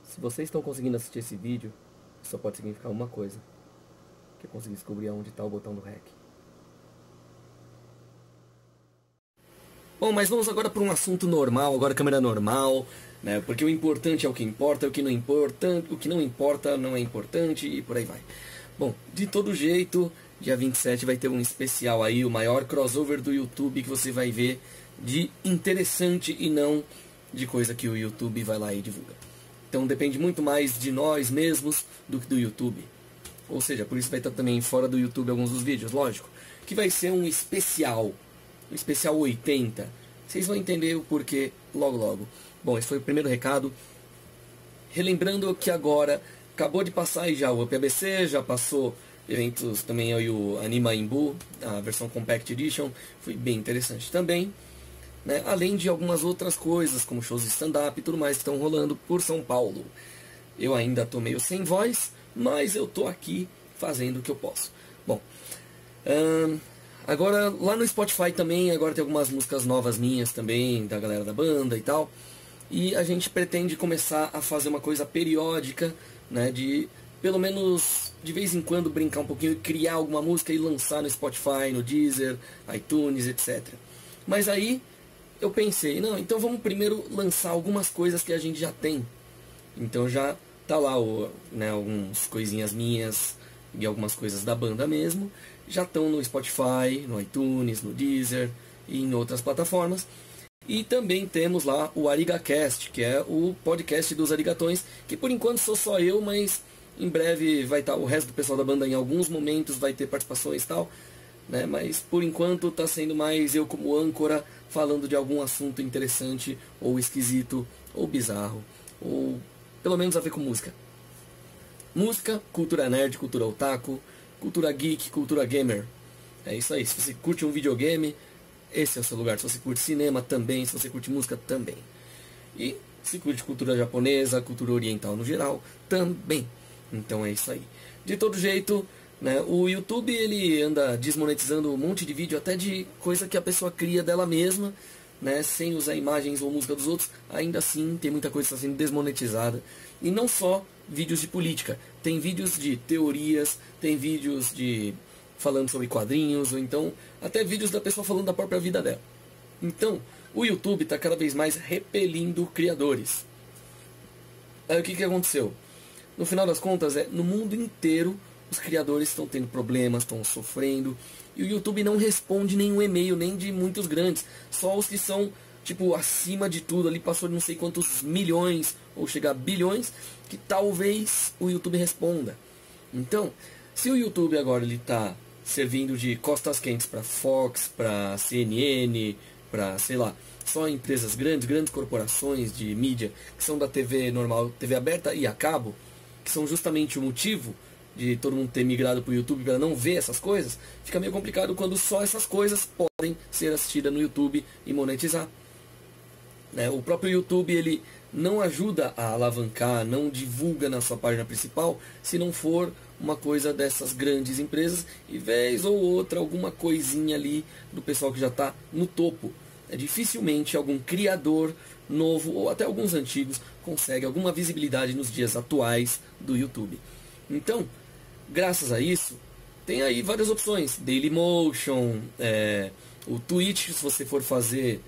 Se vocês estão conseguindo assistir esse vídeo, só pode significar uma coisa: que eu consegui descobrir onde está o botão do REC. Bom, mas vamos agora para um assunto normal, agora câmera normal, né? Porque o importante é o que importa, o que não importa não é importante e por aí vai. Bom, de todo jeito, dia 27 vai ter um especial aí, o maior crossover do YouTube que você vai ver de interessante e não de coisa que o YouTube vai lá e divulga. Então depende muito mais de nós mesmos do que do YouTube. Ou seja, por isso vai estar também fora do YouTube alguns dos vídeos, lógico. Que vai ser um especial 80. Vocês vão entender o porquê logo logo. Bom, esse foi o primeiro recado. Relembrando que agora acabou de passar aí já o UpABC, já passou eventos também aí o Anima Imbu, a versão Compact Edition, foi bem interessante também. Né? Além de algumas outras coisas, como shows de stand-up e tudo mais que estão rolando por São Paulo. Eu ainda estou meio sem voz, mas eu estou aqui fazendo o que eu posso. Bom, agora lá no Spotify também, agora tem algumas músicas novas minhas também, da galera da banda e tal. E a gente pretende começar a fazer uma coisa periódica, né, de pelo menos de vez em quando brincar um pouquinho, criar alguma música e lançar no Spotify, no Deezer, iTunes, etc. Mas aí eu pensei, não, então vamos primeiro lançar algumas coisas que a gente já tem. Então já tá lá algumas coisinhas minhas e algumas coisas da banda mesmo, já estão no Spotify, no iTunes, no Deezer e em outras plataformas. E também temos lá o ArigaCast, que é o podcast dos Arigatões, que por enquanto sou só eu, mas em breve vai estar o resto do pessoal da banda, em alguns momentos vai ter participações e tal, né? Mas por enquanto está sendo mais eu como âncora, falando de algum assunto interessante, ou esquisito, ou bizarro, ou pelo menos a ver com música. Música, cultura nerd, cultura otaku, cultura geek, cultura gamer. É isso aí, se você curte um videogame, esse é o seu lugar. Se você curte cinema também, se você curte música também. E se curte cultura japonesa, cultura oriental no geral, também. Então é isso aí. De todo jeito, né, o YouTube ele anda desmonetizando um monte de vídeo, até de coisa que a pessoa cria dela mesma, né, sem usar imagens ou música dos outros. Ainda assim tem muita coisa que está sendo desmonetizada. E não só vídeos de política, tem vídeos de teorias, tem vídeos de falando sobre quadrinhos, ou então até vídeos da pessoa falando da própria vida dela. Então o YouTube está cada vez mais repelindo criadores. Aí o que aconteceu? No final das contas, no mundo inteiro os criadores estão tendo problemas, estão sofrendo, e o YouTube não responde nenhum e-mail, nem de muitos grandes, só os que são tipo acima de tudo, ali passou de não sei quantos milhões, ou chegar a bilhões, que talvez o YouTube responda. Então, se o YouTube agora ele está servindo de costas quentes para Fox, para CNN, para, sei lá, só empresas grandes corporações de mídia, que são da TV normal, TV aberta e a cabo, que são justamente o motivo de todo mundo ter migrado para o YouTube para não ver essas coisas, fica meio complicado quando só essas coisas podem ser assistidas no YouTube e monetizar. Né? O próprio YouTube ele não ajuda a alavancar, não divulga na sua página principal, se não for uma coisa dessas grandes empresas, e vez ou outra alguma coisinha ali do pessoal que já está no topo. Dificilmente algum criador novo, ou até alguns antigos, consegue alguma visibilidade nos dias atuais do YouTube. Então, graças a isso, tem aí várias opções. Dailymotion, o Twitch, se você for fazer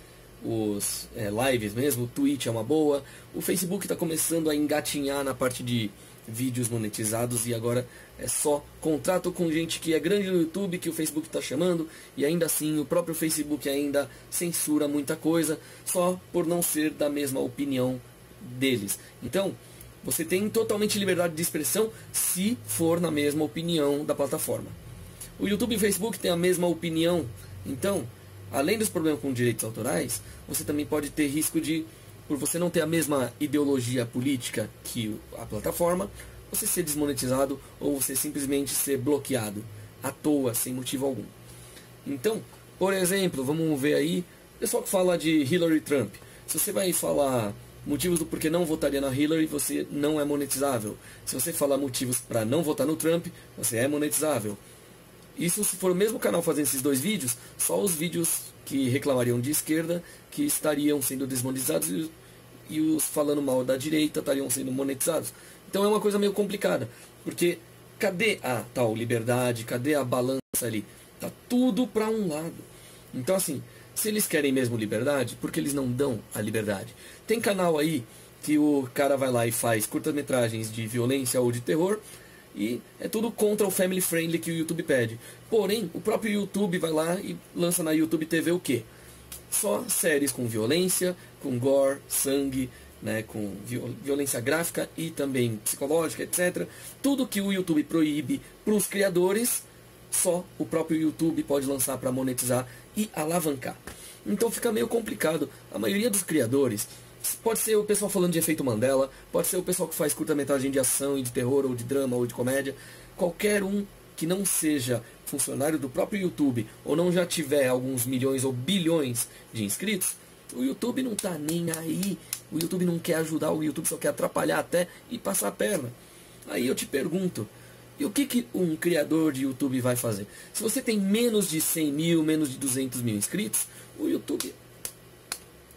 os lives mesmo, o Twitch é uma boa. O Facebook está começando a engatinhar na parte de vídeos monetizados, e agora é só contrato com gente que é grande no YouTube que o Facebook está chamando, e ainda assim o próprio Facebook ainda censura muita coisa, só por não ser da mesma opinião deles. Então, você tem totalmente liberdade de expressão se for na mesma opinião da plataforma. O YouTube e o Facebook têm a mesma opinião, então, além dos problemas com direitos autorais, você também pode ter risco de, por você não ter a mesma ideologia política que a plataforma, você ser desmonetizado ou você simplesmente ser bloqueado à toa, sem motivo algum. Então, por exemplo, vamos ver aí, o pessoal que fala de Hillary Trump. Se você vai falar motivos do porquê não votaria na Hillary, você não é monetizável. Se você falar motivos para não votar no Trump, você é monetizável. Isso se for o mesmo canal fazendo esses dois vídeos, só os vídeos que reclamariam de esquerda que estariam sendo desmonetizados, e os falando mal da direita estariam sendo monetizados. Então é uma coisa meio complicada, porque cadê a tal liberdade, cadê a balança ali? Tá tudo para um lado. Então assim, se eles querem mesmo liberdade, por que eles não dão a liberdade? Tem canal aí que o cara vai lá e faz curtas-metragens de violência ou de terror, e é tudo contra o family friendly que o YouTube pede. Porém, o próprio YouTube vai lá e lança na YouTube TV o quê? Só séries com violência, com gore, sangue, né, com violência gráfica e também psicológica, etc. Tudo que o YouTube proíbe para os criadores, só o próprio YouTube pode lançar para monetizar e alavancar. Então fica meio complicado. A maioria dos criadores, pode ser o pessoal falando de efeito Mandela, pode ser o pessoal que faz curta-metragem de ação e de terror, ou de drama, ou de comédia, qualquer um que não seja funcionário do próprio YouTube, ou não já tiver alguns milhões ou bilhões de inscritos, o YouTube não tá nem aí. O YouTube não quer ajudar, o YouTube só quer atrapalhar até e passar a perna. Aí eu te pergunto, e o que um criador de YouTube vai fazer? Se você tem menos de 100 mil, menos de 200 mil inscritos, o YouTube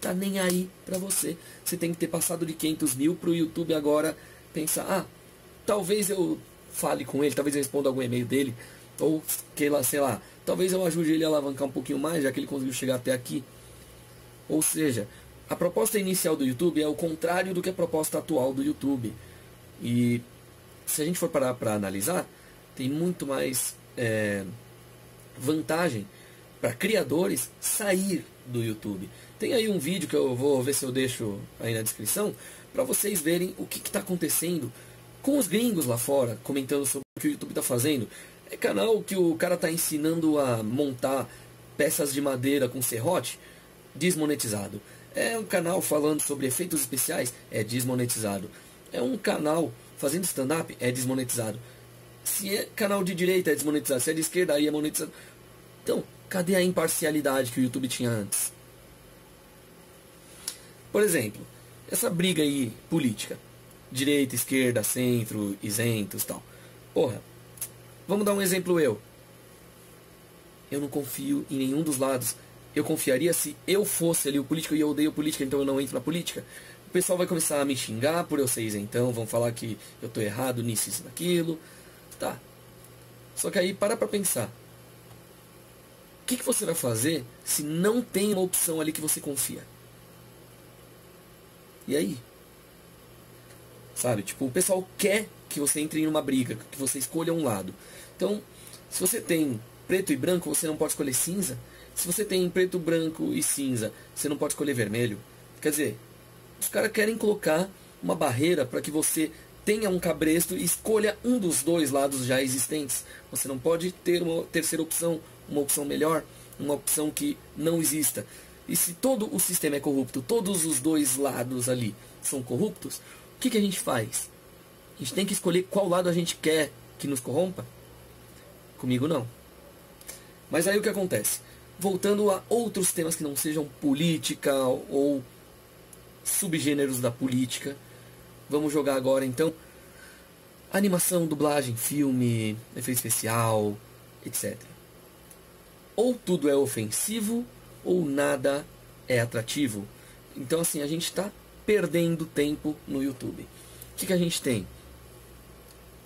tá nem aí pra você. Você tem que ter passado de 500 mil pro YouTube agora pensar, talvez eu fale com ele, talvez eu responda algum e-mail dele, ou que lá, sei lá, talvez eu ajude ele a alavancar um pouquinho mais, já que ele conseguiu chegar até aqui. Ou seja, a proposta inicial do YouTube é o contrário do que a proposta atual do YouTube. E se a gente for parar para analisar, tem muito mais vantagem para criadores sair do YouTube. Tem aí um vídeo que eu vou ver se eu deixo aí na descrição, para vocês verem o que está acontecendo com os gringos lá fora, comentando sobre o que o YouTube está fazendo. É canal que o cara está ensinando a montar peças de madeira com serrote, desmonetizado. É um canal falando sobre efeitos especiais, é desmonetizado. É um canal fazendo stand-up, é desmonetizado. Se é canal de direita, é desmonetizado. Se é de esquerda, aí é monetizado. Então, cadê a imparcialidade que o YouTube tinha antes? Por exemplo, essa briga aí política, direita, esquerda, centro, isentos, tal. Porra, vamos dar um exemplo eu não confio em nenhum dos lados. Eu confiaria se eu fosse ali o político e eu odeio política, então eu não entro na política. O pessoal vai começar a me xingar por eu ser isentão, vão falar que eu tô errado nisso, isso, naquilo. Tá. Só que aí para pra pensar. O que você vai fazer se não tem uma opção ali que você confia? E aí? Sabe, tipo, o pessoal quer que você entre em uma briga, que você escolha um lado. Então, se você tem preto e branco, você não pode escolher cinza. Se você tem preto, branco e cinza, você não pode escolher vermelho. Quer dizer, os caras querem colocar uma barreira para que você tenha um cabresto e escolha um dos dois lados já existentes. Você não pode ter uma terceira opção, uma opção melhor, uma opção que não exista. E se todo o sistema é corrupto, todos os dois lados ali são corruptos, o que a gente faz? A gente tem que escolher qual lado a gente quer que nos corrompa? Comigo não. Mas aí o que acontece? Voltando a outros temas que não sejam política ou subgêneros da política, vamos jogar agora então animação, dublagem, filme, efeito especial, etc. Ou tudo é ofensivo ou nada é atrativo. Então assim, a gente está perdendo tempo no YouTube. O que a gente tem?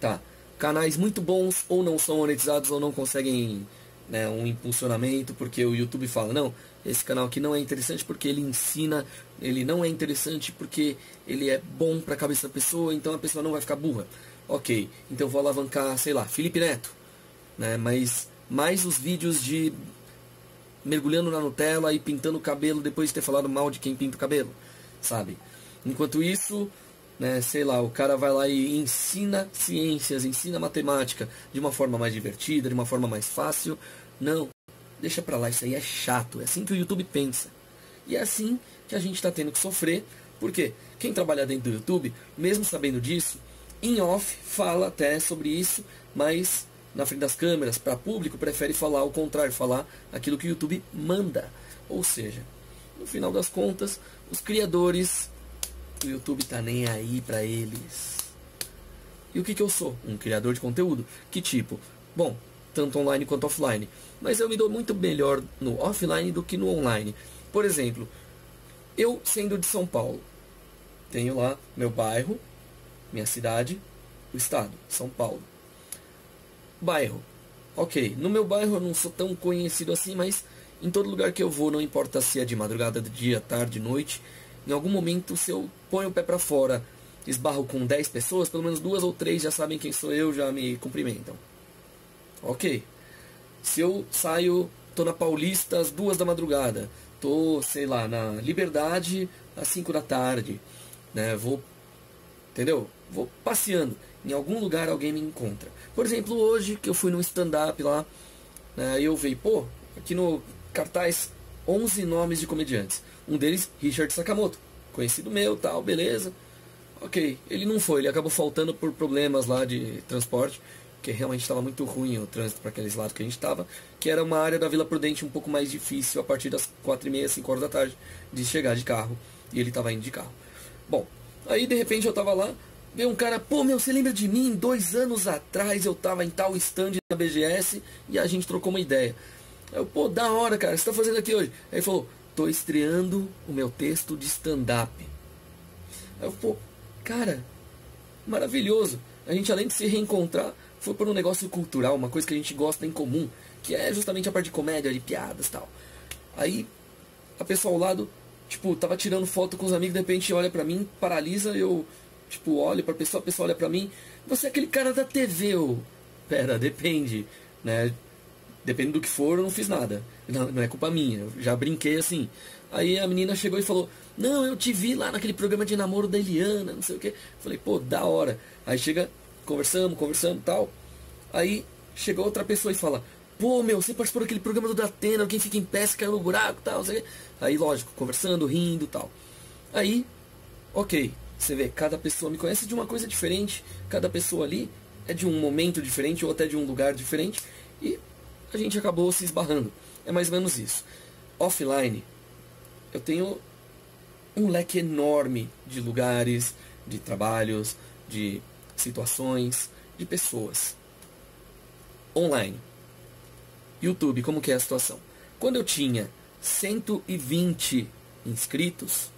Tá, canais muito bons ou não são monetizados ou não conseguem, né, um impulsionamento, porque o YouTube fala, não, esse canal aqui não é interessante porque ele ensina, ele não é interessante porque ele é bom para a cabeça da pessoa, então a pessoa não vai ficar burra. Ok, então eu vou alavancar, sei lá, Felipe Neto, né, mas mais os vídeos de mergulhando na Nutella e pintando o cabelo depois de ter falado mal de quem pinta o cabelo, sabe? Enquanto isso, né, sei lá, o cara vai lá e ensina ciências, ensina matemática de uma forma mais divertida, de uma forma mais fácil. Não, deixa pra lá, isso aí é chato. É assim que o YouTube pensa. E é assim que a gente está tendo que sofrer, porque quem trabalha dentro do YouTube, mesmo sabendo disso, em off fala até sobre isso, mas na frente das câmeras, para público, prefere falar o contrário, falar aquilo que o YouTube manda. Ou seja, no final das contas, os criadores, o YouTube tá nem aí pra eles. E o que eu sou? Um criador de conteúdo. Que tipo? Bom, tanto online quanto offline. Mas eu me dou muito melhor no offline do que no online. Por exemplo, eu sendo de São Paulo, Tenho lá meu bairro, minha cidade, o estado, São Paulo. Bairro. Ok, no meu bairro eu não sou tão conhecido assim, mas em todo lugar que eu vou, não importa se é de madrugada, de dia, tarde, noite, em algum momento, se eu ponho o pé pra fora, esbarro com 10 pessoas, pelo menos 2 ou 3 já sabem quem sou eu, já me cumprimentam. Ok. Se eu saio, tô na Paulista às 2 da madrugada, tô, sei lá, na Liberdade às 5 da tarde, né? Vou, entendeu? Vou passeando. Em algum lugar alguém me encontra. Por exemplo, hoje que eu fui num stand-up lá, né, aí eu vi, pô, aqui no cartaz 11 nomes de comediantes. Um deles, Richard Sakamoto, conhecido meu, tal, beleza. Ok, ele não foi, ele acabou faltando por problemas lá de transporte, que realmente estava muito ruim o trânsito para aqueles lados que a gente estava, que era uma área da Vila Prudente um pouco mais difícil a partir das 4h30, 5 horas da tarde de chegar de carro, e ele estava indo de carro. Bom, aí de repente eu estava lá, veio um cara, pô meu, você lembra de mim? 2 anos atrás eu estava em tal stand na BGS e a gente trocou uma ideia. Eu, pô, da hora, cara, o que você está fazendo aqui hoje? Aí ele falou, tô estreando o meu texto de stand-up. Aí eu, pô, cara, maravilhoso. A gente, além de se reencontrar, foi por um negócio cultural, uma coisa que a gente gosta em comum, que é justamente a parte de comédia, de piadas e tal. Aí, a pessoa ao lado, tipo, tava tirando foto com os amigos, de repente olha pra mim, paralisa, eu, tipo, olho pra pessoa, a pessoa olha pra mim, você é aquele cara da TV, eu... Pera, depende, né? Depende do que for, eu não fiz nada. Não é culpa minha, eu já brinquei assim. Aí a menina chegou e falou, não, eu te vi lá naquele programa de namoro da Eliana, não sei o que. Falei, pô, da hora. Aí chega, conversamos e tal. Aí chegou outra pessoa e fala, pô, meu, você participou daquele programa do Datena, quem fica em pé se caiu no buraco e tal, não sei o que. Aí, lógico, conversando, rindo e tal. Aí, ok, você vê, cada pessoa me conhece de uma coisa diferente, cada pessoa ali é de um momento diferente ou até de um lugar diferente, e a gente acabou se esbarrando. É mais ou menos isso. Offline, eu tenho um leque enorme de lugares, de trabalhos, de situações, de pessoas. Online. YouTube, como que é a situação? Quando eu tinha 120 inscritos,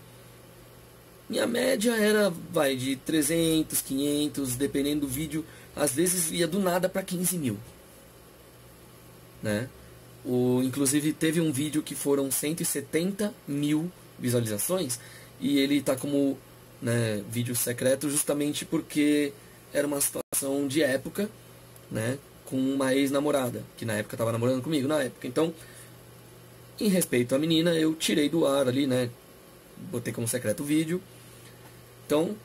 minha média era, vai, de 300, 500, dependendo do vídeo, às vezes ia do nada para 15 mil. Né? Inclusive teve um vídeo que foram 170 mil visualizações e ele está como, né, vídeo secreto justamente porque era uma situação de época, né, com uma ex-namorada que na época estava namorando comigo na época. Então, em respeito à menina, eu tirei do ar ali, né, botei como secreto o vídeo. Então,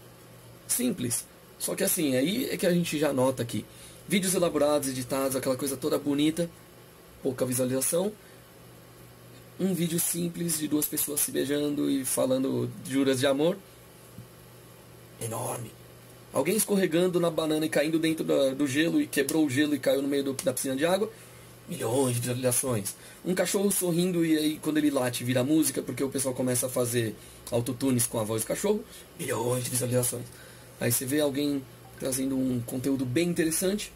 simples. Só que assim, aí é que a gente já nota aqui, vídeos elaborados, editados, aquela coisa toda bonita, pouca visualização. Um vídeo simples de 2 pessoas se beijando e falando juras de amor, enorme. Alguém escorregando na banana e caindo dentro do gelo e quebrou o gelo e caiu no meio da piscina de água, milhões de visualizações. Um cachorro sorrindo e aí quando ele late vira música porque o pessoal começa a fazer autotunes com a voz do cachorro, milhões de visualizações. Aí você vê alguém trazendo um conteúdo bem interessante,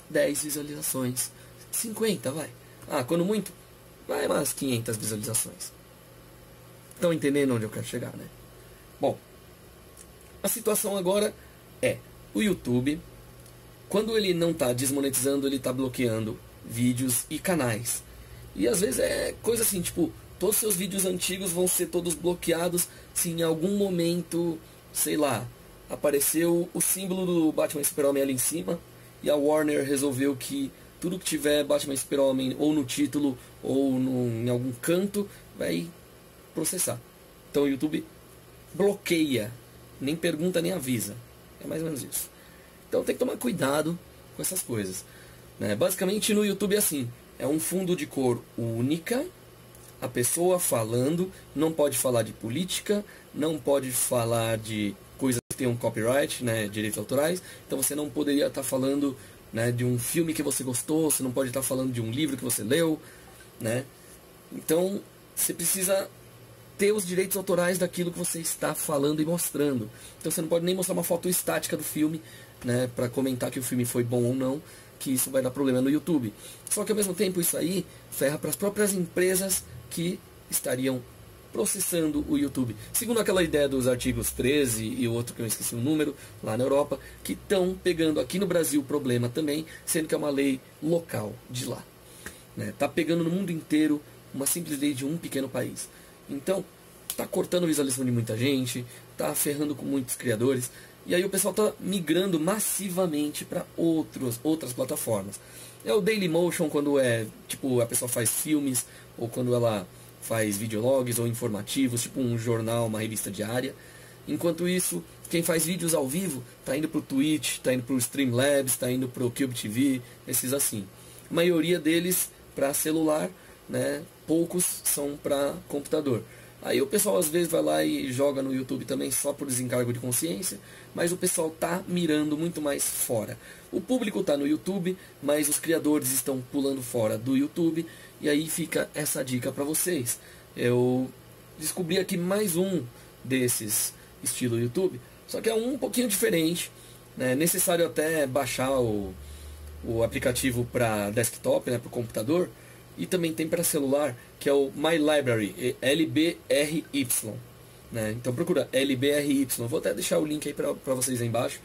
10 visualizações. 50, vai. Ah, quando muito, vai umas 500 visualizações. Estão entendendo onde eu quero chegar, né? Bom, a situação agora é, o YouTube, quando ele não está desmonetizando, ele está bloqueando vídeos e canais. E às vezes é coisa assim, tipo, todos os seus vídeos antigos vão ser todos bloqueados se em algum momento, sei lá, apareceu o símbolo do Batman Super-Homem ali em cima e a Warner resolveu que tudo que tiver Batman Super-Homem ou no título ou em algum canto vai processar. Então o YouTube bloqueia, nem pergunta nem avisa. É mais ou menos isso. Então tem que tomar cuidado com essas coisas. Né? Basicamente no YouTube é assim, é um fundo de cor única, a pessoa falando, não pode falar de política, não pode falar de coisas que tenham copyright, né, direitos autorais, então você não poderia estar falando, né, de um filme que você gostou, você não pode estar falando de um livro que você leu, né? Então você precisa ter os direitos autorais daquilo que você está falando e mostrando. Então você não pode nem mostrar uma foto estática do filme, né, para comentar que o filme foi bom ou não, que isso vai dar problema no YouTube. Só que ao mesmo tempo isso aí ferra para as próprias empresas que estariam processando o YouTube. Segundo aquela ideia dos artigos 13 e o outro que eu esqueci o número, lá na Europa, que estão pegando aqui no Brasil o problema também, sendo que é uma lei local de lá. Tá pegando no mundo inteiro uma simples lei de um pequeno país. Então, tá cortando a visualização de muita gente, tá ferrando com muitos criadores, e aí o pessoal tá migrando massivamente para outras plataformas. É o Dailymotion quando tipo, a pessoa faz filmes, ou quando ela faz videologs ou informativos, tipo um jornal, uma revista diária. Enquanto isso, quem faz vídeos ao vivo tá indo pro Twitch, tá indo pro Streamlabs, tá indo pro Cube TV, esses assim. A maioria deles para celular, né? Poucos são para computador. Aí o pessoal às vezes vai lá e joga no YouTube também só por desencargo de consciência, mas o pessoal tá mirando muito mais fora. O público tá no YouTube, mas os criadores estão pulando fora do YouTube, e aí fica essa dica para vocês. Eu descobri aqui mais um desses estilo YouTube, só que é um pouquinho diferente, né? É necessário até baixar o aplicativo para desktop, né, para o computador, e também tem para celular, que é o My Library, LBRY. Né? Então procura LBRY. Vou até deixar o link aí para vocês aí embaixo.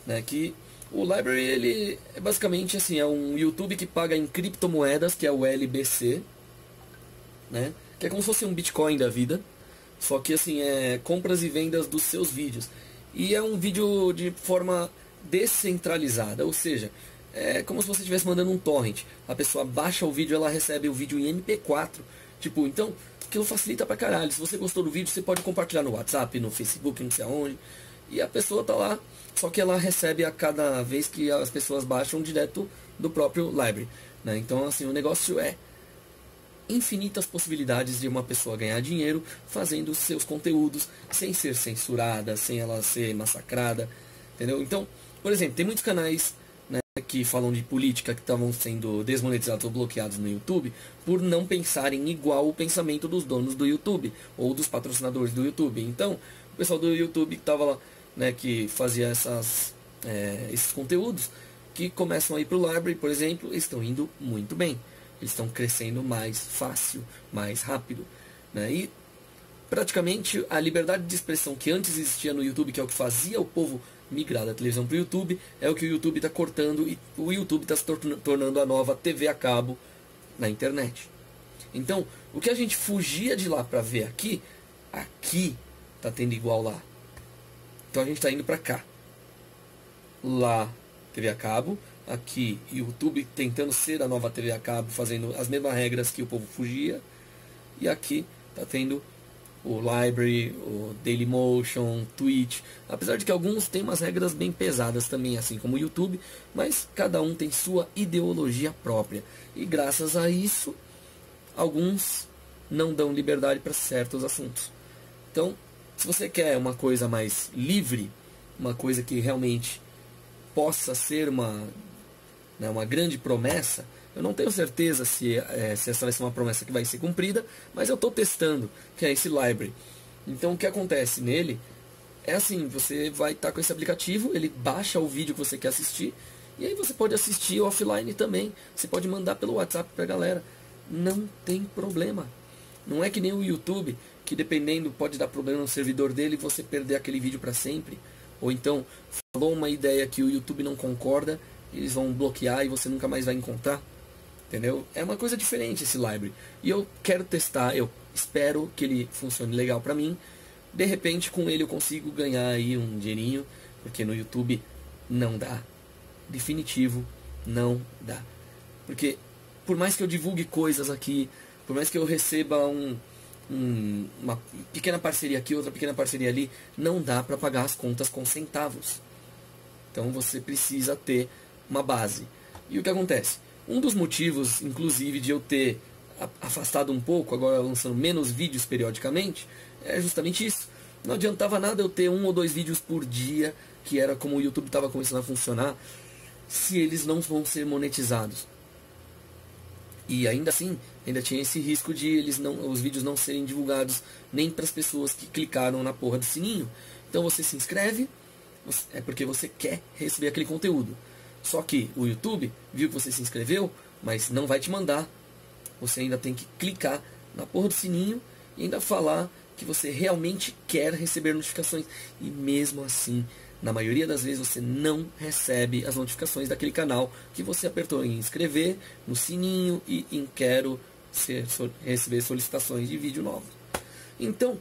Né? Que o Library, ele é basicamente assim, é um YouTube que paga em criptomoedas, que é o LBC. Né? Que é como se fosse um Bitcoin da vida. Só que assim, é compras e vendas dos seus vídeos. E é um vídeo de forma descentralizada, ou seja, é como se você estivesse mandando um torrent. A pessoa baixa o vídeo, ela recebe o vídeo em MP4. Tipo, então, aquilo facilita pra caralho. Se você gostou do vídeo, você pode compartilhar no WhatsApp, no Facebook, não sei aonde. E a pessoa tá lá, só que ela recebe a cada vez que as pessoas baixam direto do próprio library. Né? Então, assim, o negócio é infinitas possibilidades de uma pessoa ganhar dinheiro fazendo seus conteúdos sem ser censurada, sem ela ser massacrada. Entendeu? Então, por exemplo, tem muitos canais que falam de política que estavam sendo desmonetizados ou bloqueados no YouTube por não pensarem igual o pensamento dos donos do YouTube ou dos patrocinadores do YouTube. Então, o pessoal do YouTube que estava lá, né, que fazia esses conteúdos, que começam a ir para o Library, por exemplo, estão indo muito bem. Eles estão crescendo mais fácil, mais rápido. Né? E praticamente a liberdade de expressão que antes existia no YouTube, que é o que fazia o povo migrar da televisão para o YouTube, é o que o YouTube está cortando, e o YouTube está se tornando a nova TV a cabo na internet. Então, o que a gente fugia de lá para ver aqui está tendo igual lá. Então a gente está indo para cá. Lá, TV a cabo, aqui YouTube tentando ser a nova TV a cabo, fazendo as mesmas regras que o povo fugia, e aqui está tendo o Library, o Dailymotion, Twitch, apesar de que alguns têm umas regras bem pesadas também, assim como o YouTube, mas cada um tem sua ideologia própria, e graças a isso, alguns não dão liberdade para certos assuntos. Então, se você quer uma coisa mais livre, uma coisa que realmente possa ser uma grande promessa, eu não tenho certeza se essa vai ser uma promessa que vai ser cumprida, mas eu estou testando, que é esse Library. Então o que acontece nele é assim, você vai estar com esse aplicativo, ele baixa o vídeo que você quer assistir, e aí você pode assistir offline também, você pode mandar pelo WhatsApp para a galera, não tem problema. Não é que nem o YouTube, que dependendo pode dar problema no servidor dele e você perder aquele vídeo para sempre, ou então falou uma ideia que o YouTube não concorda, eles vão bloquear e você nunca mais vai encontrar. Entendeu? É uma coisa diferente esse Library. E eu quero testar, eu espero que ele funcione legal pra mim. De repente com ele eu consigo ganhar aí um dinheirinho, porque no YouTube não dá. Definitivo, não dá. Porque por mais que eu divulgue coisas aqui, por mais que eu receba uma pequena parceria aqui, outra pequena parceria ali, não dá pra pagar as contas com centavos. Então você precisa ter uma base. E o que acontece? Um dos motivos, inclusive, de eu ter afastado um pouco, agora lançando menos vídeos periodicamente, é justamente isso. Não adiantava nada eu ter 1 ou 2 vídeos por dia, que era como o YouTube estava começando a funcionar, se eles não vão ser monetizados. E ainda assim, ainda tinha esse risco de os vídeos não serem divulgados nem para as pessoas que clicaram na porra do sininho. Então você se inscreve, é porque você quer receber aquele conteúdo. Só que o YouTube viu que você se inscreveu, mas não vai te mandar. Você ainda tem que clicar na porra do sininho e ainda falar que você realmente quer receber notificações. E mesmo assim, na maioria das vezes você não recebe as notificações daquele canal que você apertou em inscrever, no sininho e em quero receber solicitações de vídeo novo. Então,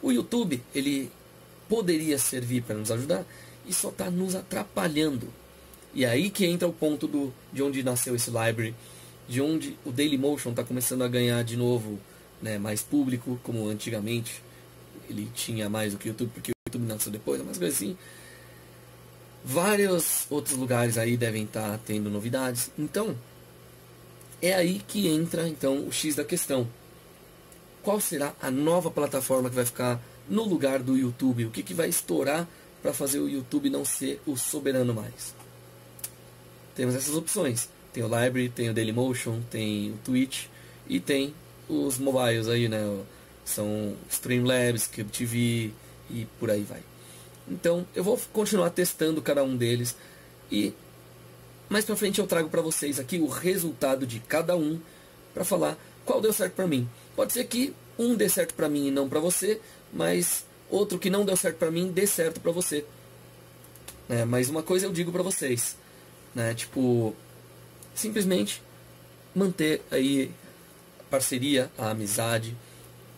o YouTube, ele poderia servir para nos ajudar e só está nos atrapalhando. E aí que entra o ponto de onde nasceu esse library, de onde o Dailymotion está começando a ganhar de novo, né, mais público, como antigamente ele tinha mais do que o YouTube, porque o YouTube nasceu depois, mas assim, vários outros lugares aí devem estar tendo novidades. Então, é aí que entra então o X da questão. Qual será a nova plataforma que vai ficar no lugar do YouTube? O que vai estourar para fazer o YouTube não ser o soberano mais? Temos essas opções. Tem o Library, tem o Dailymotion, tem o Twitch e tem os mobiles aí, né? São Streamlabs, CubeTV e por aí vai. Então eu vou continuar testando cada um deles e mais pra frente eu trago para vocês aqui o resultado de cada um para falar qual deu certo para mim. Pode ser que um dê certo para mim e não para você, mas outro que não deu certo para mim dê certo para você. Mas uma coisa eu digo para vocês, né? Tipo, simplesmente manter aí a parceria, a amizade.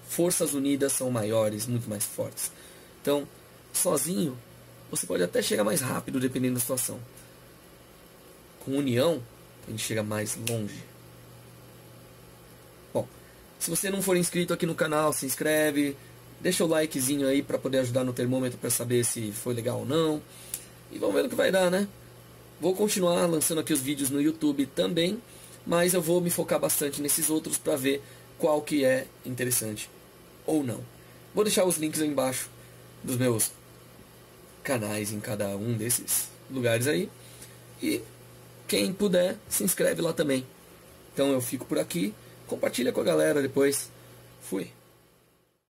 Forças unidas são maiores, muito mais fortes. Então, sozinho, você pode até chegar mais rápido, dependendo da situação. Com união, a gente chega mais longe. Bom, se você não for inscrito aqui no canal, se inscreve, deixa o likezinho aí para poder ajudar no termômetro para saber se foi legal ou não. E vamos ver no que vai dar, né? Vou continuar lançando aqui os vídeos no YouTube também, mas eu vou me focar bastante nesses outros para ver qual que é interessante ou não. Vou deixar os links aí embaixo dos meus canais em cada um desses lugares aí. E quem puder, se inscreve lá também. Então eu fico por aqui. Compartilha com a galera depois. Fui.